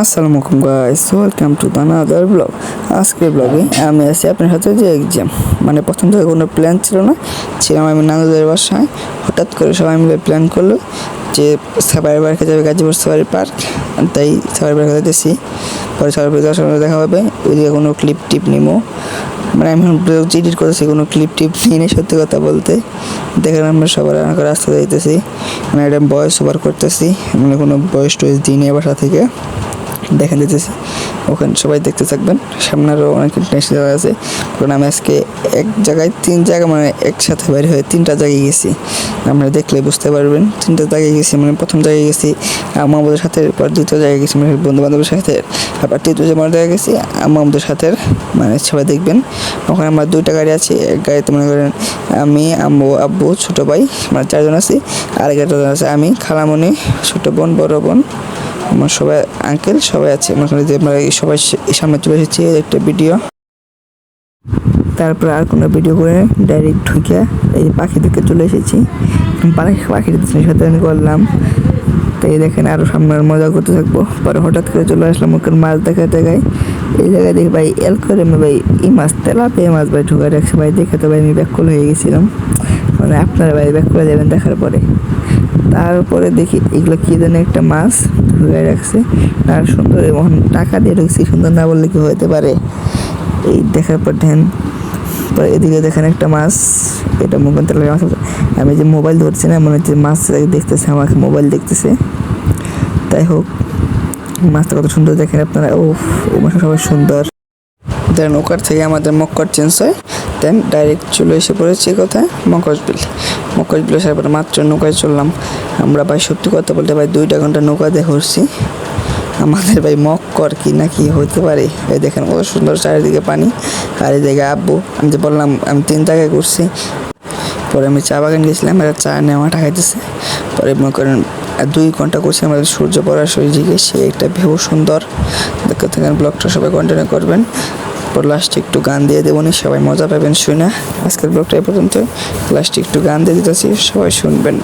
আসসালামু আলাইকুম guys, welcome to the another blog. আজকের ব্লগে আমি আছি আপনার সাথে যে এক্সাম মানে প্রথম থেকে কোনো প্ল্যান ছিল না, ছিলাম আমি নানুদের বাসায়। হঠাৎ করে সবাই মিলে প্ল্যান করলো যে সাফারি পার্কে যাবে, গাজীপুর সাফারি পার্ক। তাই সাফারি পার্কে যেতেছি, পরে সাফারি পার্কে যাওয়ার সময় দেখা হবে। ওইদিকে কোনো ক্লিপ টিপ নিমো, মানে আমি এখন এডিট করেছি, কোনো ক্লিপ টিপ নিয়ে নেই। সত্যি কথা বলতে দেখেন আমরা সবার রাস্তা যাইতেছি, মানে একটা ভয়েস ওভার করতেছি, মানে কোনো ভয়েস টয়েস দিই নিয়ে বাসা থেকে দেখেন দিতেছি। ওখানে সবাই দেখতে থাকবেন, সামনে আরও অনেক ইন্টারন্যাশনাল জায়গা আছে। কারণ আমি আজকে এক জায়গায় 3 জায়গা মানে একসাথে বাইরে হয়ে 3টা জায়গায় গেছি। আপনারা দেখলে বুঝতে পারবেন 3টা জায়গায় গেছি। মানে প্রথম জায়গায় গেছি মামাদের সাথে, পর দ্বিতীয় জায়গায় গেছি মানে বন্ধু বান্ধবের সাথে, আবার তৃতীয় জায়গায় গেছি মামাদের সাথে। মানে সবাই দেখবেন ওখানে আমার 2টা গাড়ি আছে। এক গাড়িতে মনে করেন আমি, আম্মু, আব্বু, ছোটো ভাই, মানে 4 জন আছি। আর একটা আছে আমি, খালামণি, ছোটো বোন, বড় বোন, আমার সবাই আঙ্কেল সবাই আছে। মনে করেন যে আমরা সবাই সামনে চলে এসেছি একটা ভিডিও, তারপর আর কোনো ভিডিও করে ডাইরেক্ট ঢুকে এই পাখিদেরকে চলে এসেছি। পাখিদের সাথে আমি করলাম, তাই দেখেন আরও সামনে মজা করতে থাকবো। পরে হঠাৎ করে চলে আসলাম ওখানে মাছ দেখার জায়গায়। এই জায়গায় দেখি ভাই এল করে ভাই এই মাছ, তেলাপিয়া মাছ ভাই ঢুকে রাখছে ভাই। দেখে তো ভাই আমি ব্যাকুল হয়ে গেছিলাম, মানে আপনারা ভাই ব্যাকুল হয়ে যাবেন দেখার পরে। তারপরে দেখি এগুলো কী জানি একটা মাছ ঢুকে রাখছে, আর সুন্দর এবং টাকা দিয়ে ঢুকছি, সুন্দর না বললে কি হতে পারে। এই দেখার পর ধ্যান, পরে এদিকে দেখেন একটা মাছ, এটা মোবাইল তেলাপিয়া মাছ। আমি যে মোবাইল ধরছি না, মনে হচ্ছে মাছ দেখতেছে আমাকে, মোবাইল দেখতেছে। তাই হোক, মাছটা কত সুন্দর দেখেন আপনারা। ও এই মাছটা সবাই সুন্দর। দেন ওখান থেকে আমাদের মক্কর চেঞ্জ হয়, দেন ডাইরেক্ট চলে এসে পড়েছি কোথায়, মকসবিল। মকসবিল আসার পরে মাত্র নৌকায় চললাম আমরা। ভাই সত্যি কথা বলতে ভাই 2টা ঘন্টা নৌকাতে ঘুরছি। আমাদের ভাই মক্কর কি না কি হতে পারে। এই দেখেন কত সুন্দর চারিদিকে পানি। আর এই জায়গায় আব্বু, আমি যে বললাম আমি 3 জায়গায় ঘুরছি। পরে আমি চা বাগান গেছিলাম, এরা চা নেওয়া খাইতেছে। পরে মনে করেন 2 ঘন্টা করছি আমাদের সূর্য পড়ার শরীরে, সে একটা ভেউ সুন্দর দেখতে থাকেন। ব্লগটা সবাই কন্টিনিউ করবেন, পর লাস্টে একটু গান দিয়ে দেবো, সবাই মজা পাবেন শুনে। আজকের ব্লগটা এই পর্যন্ত, লাস্টে একটু গান দিয়ে দিতেছি, সবাই শুনবেন।